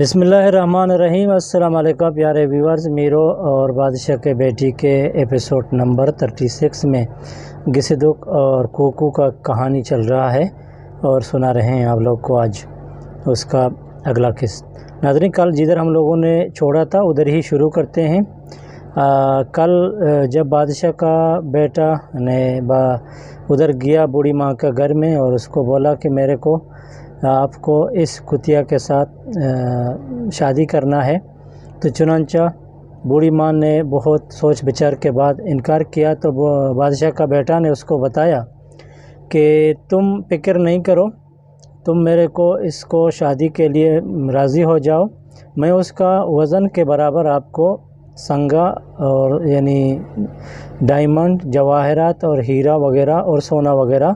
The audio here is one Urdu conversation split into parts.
بسم اللہ الرحمن الرحیم۔ السلام علیکم پیارے ویورز، میرو اور بادشاہ کے بیٹی کے ایپیسوڈ نمبر 36 میں گسدک اور کوکو کا کہانی چل رہا ہے اور سنا رہے ہیں آپ لوگ کو آج اس کا اگلا قسط۔ ناظرین، کل جدھر ہم لوگوں نے چھوڑا تھا ادھر ہی شروع کرتے ہیں۔ کل جب بادشاہ کا بیٹا نے ادھر گیا بوڑھی ماں کا گھر میں اور اس کو بولا کہ میرے کو آپ کو اس کتیا کے ساتھ شادی کرنا ہے، تو چنانچہ بوڑھی ماں نے بہت سوچ بچار کے بعد انکار کیا۔ تو بادشاہ کا بیٹا نے اس کو بتایا کہ تم فکر نہیں کرو، تم میرے کو اس کو شادی کے لیے راضی ہو جاؤ، میں اس کا وزن کے برابر آپ کو سنگا اور یعنی ڈائمنڈ، جواہرات اور ہیرا وغیرہ اور سونا وغیرہ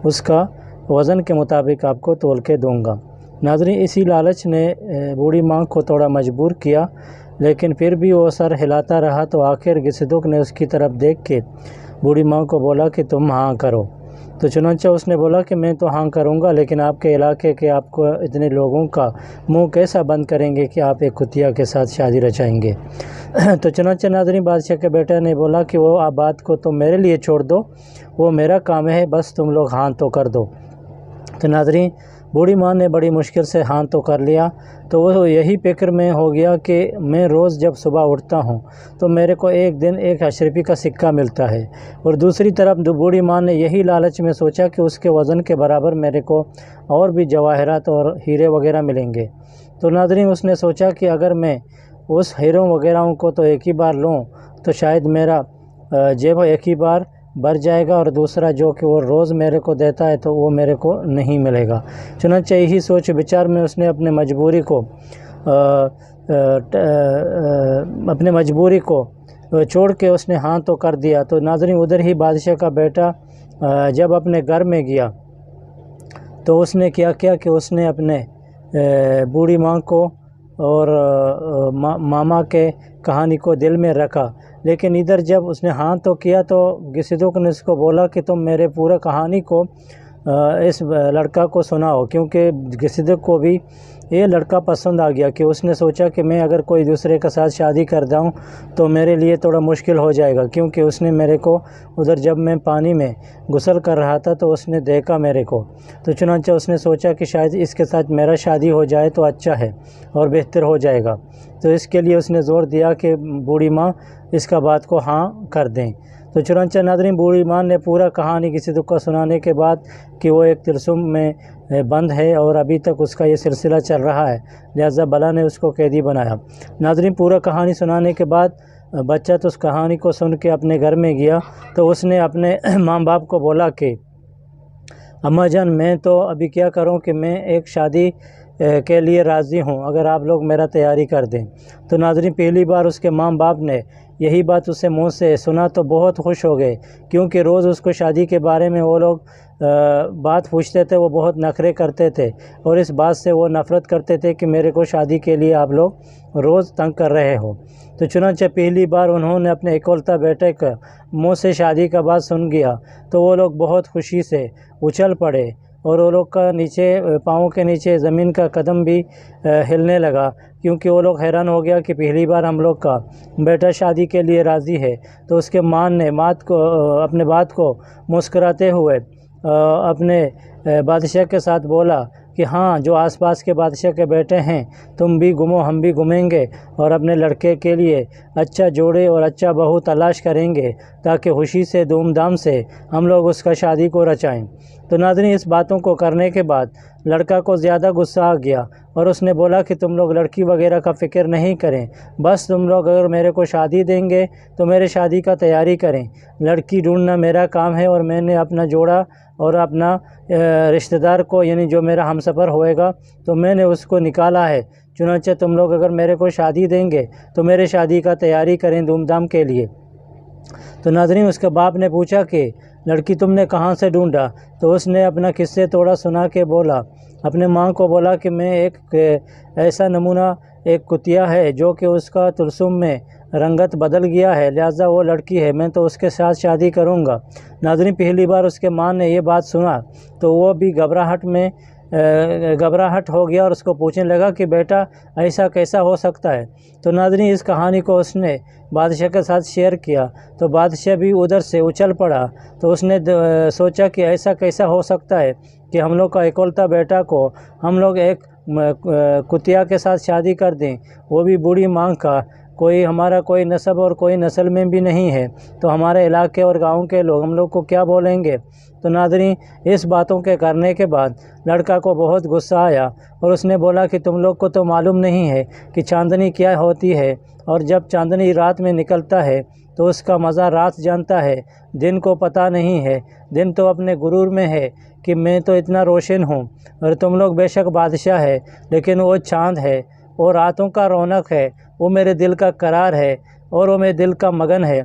اس کا وزن کے مطابق آپ کو تول کے دوں گا۔ ناظرین، اسی لالچ نے بوڑھی ماں کو تھوڑا مجبور کیا، لیکن پھر بھی وہ سر ہلاتا رہا۔ تو آخر گسدک نے اس کی طرف دیکھ کے بوڑھی ماں کو بولا کہ تم ہاں کرو۔ تو چنانچہ اس نے بولا کہ میں تو ہاں کروں گا، لیکن آپ کے علاقے کے آپ کو اتنے لوگوں کا منہ کیسا بند کریں گے کہ آپ ایک کتیا کے ساتھ شادی رچائیں گے؟ تو چنانچہ ناظرین، بادشاہ کے بیٹے نے بولا کہ وہ بات کو تم میرے لیے چھوڑ دو، وہ میرا کام ہے، بس تم لوگ ہاں تو کر دو۔ تو ناظرین، بوڑھی ماں نے بڑی مشکل سے ہاں تو کر لیا۔ تو وہ یہی فکر میں ہو گیا کہ میں روز جب صبح اٹھتا ہوں تو میرے کو ایک دن 1 کا سکہ ملتا ہے، اور دوسری طرف بوڑھی ماں نے یہی لالچ میں سوچا کہ اس کے وزن کے برابر میرے کو اور بھی جواہرات اور ہیرے وغیرہ ملیں گے۔ تو ناظرین، اس نے سوچا کہ اگر میں اس ہیروں وغیرہ کو تو ایک ہی بار لوں تو شاید میرا جیب ایک ہی بار بھر جائے گا، اور دوسرا جو کہ وہ روز میرے کو دیتا ہے تو وہ میرے کو نہیں ملے گا۔ چنانچہ یہی سوچ بچار میں اس نے اپنے مجبوری کو چھوڑ کے اس نے ہاں تو کر دیا۔ تو ناظرین، ادھر ہی بادشاہ کا بیٹا جب اپنے گھر میں گیا تو اس نے کیا کہ اس نے اپنے بوڑھی ماں کو اور ماما کے کہانی کو دل میں رکھا، لیکن ادھر جب اس نے ہاں تو کیا تو گسدک نے اس کو بولا کہ تم میرے پورا کہانی کو اس لڑکا کو سناؤ، کیونکہ گسدک کو بھی یہ لڑکا پسند آ گیا کہ اس نے سوچا کہ میں اگر کوئی دوسرے کے ساتھ شادی کر دوں تو میرے لیے تھوڑا مشکل ہو جائے گا، کیونکہ اس نے میرے کو ادھر جب میں پانی میں غسل کر رہا تھا تو اس نے دیکھا میرے کو۔ تو چنانچہ اس نے سوچا کہ شاید اس کے ساتھ میرا شادی ہو جائے تو اچھا ہے اور بہتر ہو جائے گا۔ تو اس کے لیے اس نے زور دیا کہ بوڑھی ماں اس کا بات کو ہاں کر دیں۔ تو چنانچہ ناظرین، بوڑھی ماں نے پورا کہانی گسدک کو سنانے کے بعد کہ وہ ایک ترسم میں بند ہے اور ابھی تک اس کا یہ سلسلہ چل رہا ہے، لہذا بلا نے اس کو قیدی بنایا۔ ناظرین، پورا کہانی سنانے کے بعد بچہ تو اس کہانی کو سن کے اپنے گھر میں گیا تو اس نے اپنے ماں باپ کو بولا کہ اماں جان، میں تو ابھی کیا کروں کہ میں ایک شادی کے لیے راضی ہوں، اگر آپ لوگ میرا تیاری کر دیں۔ تو ناظرین، پہلی بار اس کے ماں باپ نے یہی بات اسے منہ سے سنا تو بہت خوش ہو گئے، کیونکہ روز اس کو شادی کے بارے میں وہ لوگ بات پوچھتے تھے، وہ بہت نخرے کرتے تھے اور اس بات سے وہ نفرت کرتے تھے کہ میرے کو شادی کے لیے آپ لوگ روز تنگ کر رہے ہو۔ تو چنانچہ پہلی بار انہوں نے اپنے اکلوتا بیٹے کا منہ سے شادی کا بات سن گیا تو وہ لوگ بہت خوشی سے اچھل پڑے، اور وہ لوگ کا نیچے پاؤں کے نیچے زمین کا قدم بھی ہلنے لگا، کیونکہ وہ لوگ حیران ہو گیا کہ پہلی بار ہم لوگ کا بیٹا شادی کے لیے راضی ہے۔ تو اس کے ماں نے اپنے بات کو مسکراتے ہوئے اپنے بادشاہ کے ساتھ بولا کہ ہاں، جو آس پاس کے بادشاہ کے بیٹے ہیں تم بھی گھومو، ہم بھی گھومیں گے اور اپنے لڑکے کے لیے اچھا جوڑے اور اچھا بہو تلاش کریں گے تاکہ خوشی سے دھوم دھام سے ہم لوگ اس کا شادی کو رچائیں۔ تو ناظرین، اس باتوں کو کرنے کے بعد لڑکا کو زیادہ غصہ آ گیا اور اس نے بولا کہ تم لوگ لڑکی وغیرہ کا فکر نہیں کریں، بس تم لوگ اگر میرے کو شادی دیں گے تو میرے شادی کا تیاری کریں، لڑکی ڈھونڈنا میرا کام ہے، اور میں نے اپنا جوڑا اور اپنا رشتہ دار کو، یعنی جو میرا ہمسفر ہوئے گا، تو میں نے اس کو نکالا ہے۔ چنانچہ تم لوگ اگر میرے کو شادی دیں گے تو میرے شادی کا تیاری کریں دھوم دھام کے لیے۔ تو ناظرین، اس کے باپ نے پوچھا کہ لڑکی تم نے کہاں سے ڈھونڈا؟ تو اس نے اپنا قصے تھوڑا سنا کے بولا، اپنے ماں کو بولا کہ میں ایک ایسا نمونہ ایک کتیا ہے جو کہ اس کا تلسم میں رنگت بدل گیا ہے، لہٰذا وہ لڑکی ہے، میں تو اس کے ساتھ شادی کروں گا۔ ناظرین، پہلی بار اس کے ماں نے یہ بات سنا تو وہ بھی گھبراہٹ میں گھبراہٹ ہو گیا اور اس کو پوچھنے لگا کہ بیٹا ایسا کیسا ہو سکتا ہے۔ تو ناظرین اس کہانی کو اس نے بادشاہ کے ساتھ شیئر کیا تو بادشاہ بھی ادھر سے اچھل پڑا۔ تو اس نے سوچا کہ ایسا کیسا ہو سکتا ہے کہ ہم لوگ کا اکلوتا بیٹا کو ہم لوگ ایک کتیا کے ساتھ شادی کر دیں، وہ بھی بوڑھی ماں کا، کوئی ہمارا کوئی نسب اور کوئی نسل میں بھی نہیں ہے، تو ہمارے علاقے اور گاؤں کے لوگ ہم لوگ کو کیا بولیں گے۔ تو ناظرین اس باتوں کے کرنے کے بعد لڑکا کو بہت غصہ آیا اور اس نے بولا کہ تم لوگ کو تو معلوم نہیں ہے کہ چاندنی کیا ہوتی ہے، اور جب چاندنی رات میں نکلتا ہے تو اس کا مزہ رات جانتا ہے، دن کو پتہ نہیں ہے۔ دن تو اپنے غرور میں ہے کہ میں تو اتنا روشن ہوں، اور تم لوگ بے شک بادشاہ ہے، لیکن وہ چاند ہے، وہ راتوں کا رونق ہے، وہ میرے دل کا قرار ہے، اور وہ میرے دل کا مگن ہے،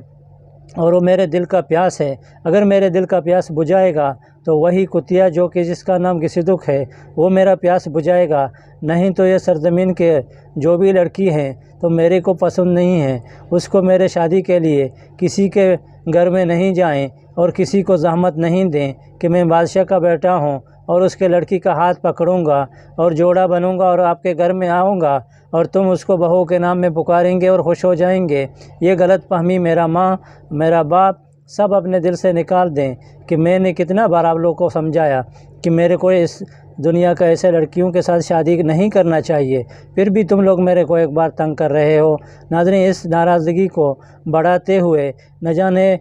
اور وہ میرے دل کا پیاس ہے۔ اگر میرے دل کا پیاس بجھائے گا تو وہی کتیا جو کہ جس کا نام گسدک ہے وہ میرا پیاس بجھائے گا، نہیں تو یہ سرزمین کے جو بھی لڑکی ہیں تو میرے کو پسند نہیں ہے، اس کو میرے شادی کے لیے کسی کے گھر میں نہیں جائیں اور کسی کو زحمت نہیں دیں کہ میں بادشاہ کا بیٹا ہوں اور اس کے لڑکی کا ہاتھ پکڑوں گا اور جوڑا بنوں گا اور آپ کے گھر میں آؤں گا اور تم اس کو بہو کے نام میں پکاریں گے اور خوش ہو جائیں گے۔ یہ غلط فہمی میرا ماں، میرا باپ سب اپنے دل سے نکال دیں کہ میں نے کتنا بار آپ لوگوں کو سمجھایا کہ میرے کو اس دنیا کا ایسے لڑکیوں کے ساتھ شادی نہیں کرنا چاہیے، پھر بھی تم لوگ میرے کو ایک بار تنگ کر رہے ہو۔ ناظرین اس ناراضگی کو بڑھاتے ہوئے نہ جانے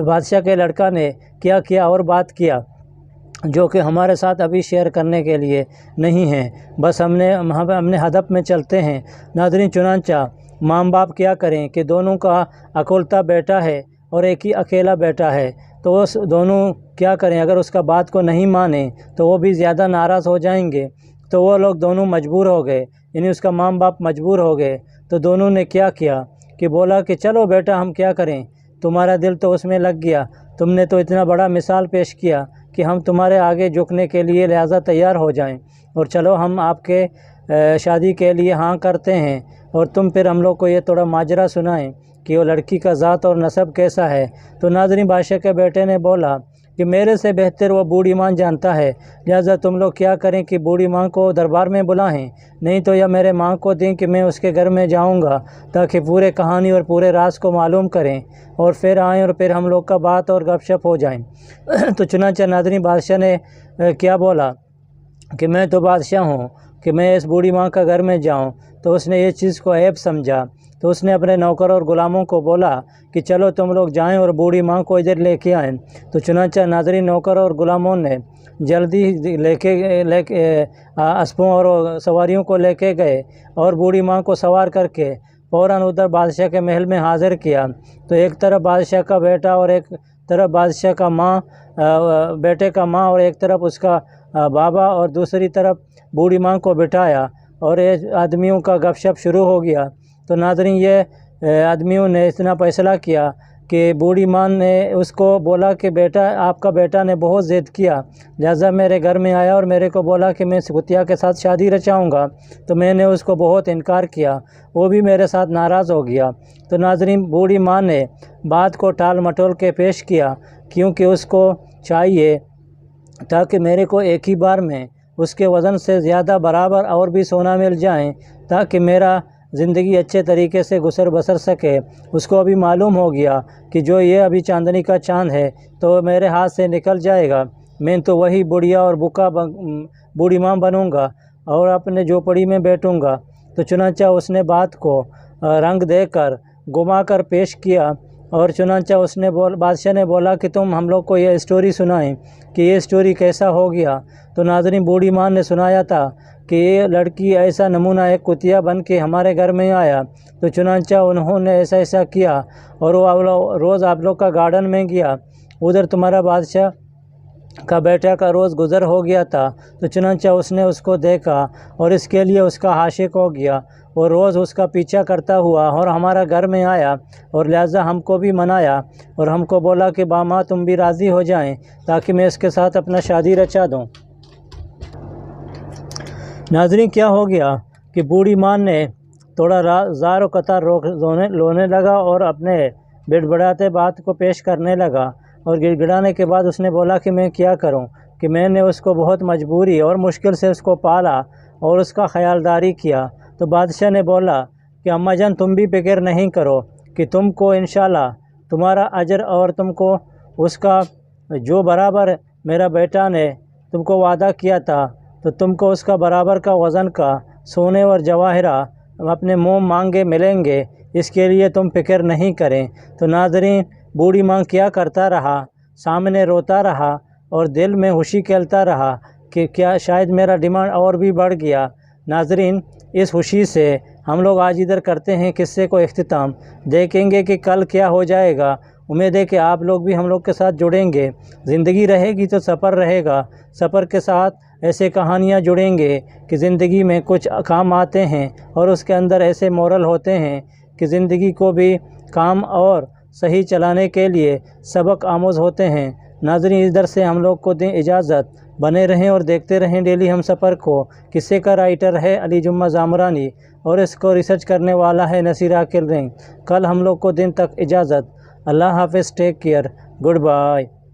بادشاہ کے لڑکا نے کیا کیا اور بات کیا جو کہ ہمارے ساتھ ابھی شیئر کرنے کے لیے نہیں ہیں، بس ہم نے ہدف میں چلتے ہیں۔ ناظرین چنانچہ ماں باپ کیا کریں کہ دونوں کا اکلوتا بیٹا ہے اور ایک ہی اکیلا بیٹا ہے، تو وہ دونوں کیا کریں، اگر اس کا بات کو نہیں مانیں تو وہ بھی زیادہ ناراض ہو جائیں گے۔ تو وہ لوگ دونوں مجبور ہو گئے، یعنی اس کا ماں باپ مجبور ہو گئے۔ تو دونوں نے کیا کیا کہ بولا کہ چلو بیٹا ہم کیا کریں، تمہارا دل تو اس میں لگ گیا، تم نے تو اتنا بڑا مثال پیش کیا کہ ہم تمہارے آگے جھکنے کے لیے لہٰذا تیار ہو جائیں، اور چلو ہم آپ کے شادی کے لیے ہاں کرتے ہیں، اور تم پھر ہم لوگ کو یہ تھوڑا ماجرا سنائیں کہ وہ لڑکی کا ذات اور نسب کیسا ہے۔ تو ناظرین بادشاہ کے بیٹے نے بولا کہ میرے سے بہتر وہ بوڑھی ماں جانتا ہے، لہٰذا تم لوگ کیا کریں کہ بوڑھی ماں کو دربار میں بلائیں، نہیں تو یا میرے ماں کو دیں کہ میں اس کے گھر میں جاؤں گا تاکہ پورے کہانی اور پورے راز کو معلوم کریں اور پھر آئیں اور پھر ہم لوگ کا بات اور گپ شپ ہو جائیں۔ تو چنانچہ ناظرین بادشاہ نے کیا بولا کہ میں تو بادشاہ ہوں کہ میں اس بوڑھی ماں کا گھر میں جاؤں، تو اس نے یہ چیز کو عیب سمجھا، تو اس نے اپنے نوکر اور غلاموں کو بولا کہ چلو تم لوگ جائیں اور بوڑھی ماں کو ادھر لے کے آئیں۔ تو چنانچہ ناظرین نوکر اور غلاموں نے جلدی لے کے اسپوں اور سواریوں کو لے کے گئے اور بوڑھی ماں کو سوار کر کے فوراً ادھر بادشاہ کے محل میں حاضر کیا۔ تو ایک طرف بادشاہ کا بیٹا اور ایک طرف بادشاہ کا ماں، بیٹے کا ماں اور ایک طرف اس کا بابا اور دوسری طرف بوڑھی ماں کو بٹھایا اور یہ آدمیوں کا گپ شپ شروع ہو گیا۔ تو ناظرین یہ آدمیوں نے اتنا فیصلہ کیا کہ بوڑھی ماں نے اس کو بولا کہ بیٹا آپ کا بیٹا نے بہت ضد کیا، لہٰذا میرے گھر میں آیا اور میرے کو بولا کہ میں کتیا کے ساتھ شادی رچاؤں گا، تو میں نے اس کو بہت انکار کیا، وہ بھی میرے ساتھ ناراض ہو گیا۔ تو ناظرین بوڑھی ماں نے بات کو ٹال مٹول کے پیش کیا، کیونکہ اس کو چاہیے تاکہ میرے کو ایک ہی بار میں اس کے وزن سے زیادہ برابر اور بھی سونا مل جائیں تاکہ میرا زندگی اچھے طریقے سے گزر بسر سکے۔ اس کو ابھی معلوم ہو گیا کہ جو یہ ابھی چاندنی کا چاند ہے تو میرے ہاتھ سے نکل جائے گا، میں تو وہی بڑھیا اور بوڑھی ماں بنوں گا اور اپنے جھوپڑی میں بیٹھوں گا۔ تو چنانچہ اس نے بات کو رنگ دے کر گھما کر پیش کیا، اور چنانچہ اس نے بادشاہ نے بولا کہ تم ہم لوگ کو یہ اسٹوری سنائیں کہ یہ اسٹوری کیسا ہو گیا۔ تو ناظرین بوڑھی ماں نے سنایا تھا کہ یہ لڑکی ایسا نمونہ ایک کتیا بن کے ہمارے گھر میں آیا، تو چنانچہ انہوں نے ایسا کیا اور وہ روز آپ لوگ کا گارڈن میں گیا، ادھر تمہارا بادشاہ کا بیٹا کا روز گزر ہو گیا تھا، تو چنانچہ اس نے اس کو دیکھا اور اس کے لیے اس کا عاشق ہو گیا، اور روز اس کا پیچھا کرتا ہوا اور ہمارا گھر میں آیا، اور لہٰذا ہم کو بھی منایا اور ہم کو بولا کہ باما تم بھی راضی ہو جائیں تاکہ میں اس کے ساتھ اپنا شادی رچا دوں۔ ناظرین کیا ہو گیا کہ بوڑھی ماں نے تھوڑا زار و قطار رونے لگا اور اپنے بڑبڑاتے بات کو پیش کرنے لگا، اور گڑ گڑانے کے بعد اس نے بولا کہ میں کیا کروں کہ میں نے اس کو بہت مجبوری اور مشکل سے اس کو پالا اور اس کا خیالداری کیا۔ تو بادشاہ نے بولا کہ اماں جان تم بھی فکر نہیں کرو کہ تم کو انشاءاللہ تمہارا اجر اور تم کو اس کا جو برابر میرا بیٹا نے تم کو وعدہ کیا تھا تو تم کو اس کا برابر کا وزن کا سونے اور جواہرہ اپنے منہ مانگے ملیں گے، اس کے لیے تم فکر نہیں کریں۔ تو ناظرین، بوڑھی ماں کیا کرتا رہا، سامنے روتا رہا اور دل میں خوشی کھیلتا رہا کہ کیا شاید میرا ڈیمانڈ اور بھی بڑھ گیا۔ ناظرین، اس خوشی سے ہم لوگ آج ادھر کرتے ہیں قصے کو اختتام، دیکھیں گے کہ کل کیا ہو جائے گا۔ امید ہے کہ آپ لوگ بھی ہم لوگ کے ساتھ جڑیں گے۔ زندگی رہے گی تو سفر رہے گا، سفر کے ساتھ ایسے کہانیاں جڑیں گے کہ زندگی میں کچھ کام آتے ہیں اور اس کے اندر ایسے مورل ہوتے ہیں کہ زندگی کو بھی کام اور صحیح چلانے کے لیے سبق آموز ہوتے ہیں۔ ناظرین، ادھر سے ہم لوگ کو دیں اجازت، بنے رہیں اور دیکھتے رہیں ڈیلی ہم سفر کو۔ قصے کا رائٹر ہے علی جمعہ زامرانی اور اس کو ریسرچ کرنے والا ہے نصیر عاقل رنگ۔ کل ہم لوگ کو دن تک اجازت۔ اللہ حافظ، ٹیک کیئر، گڈ بائے۔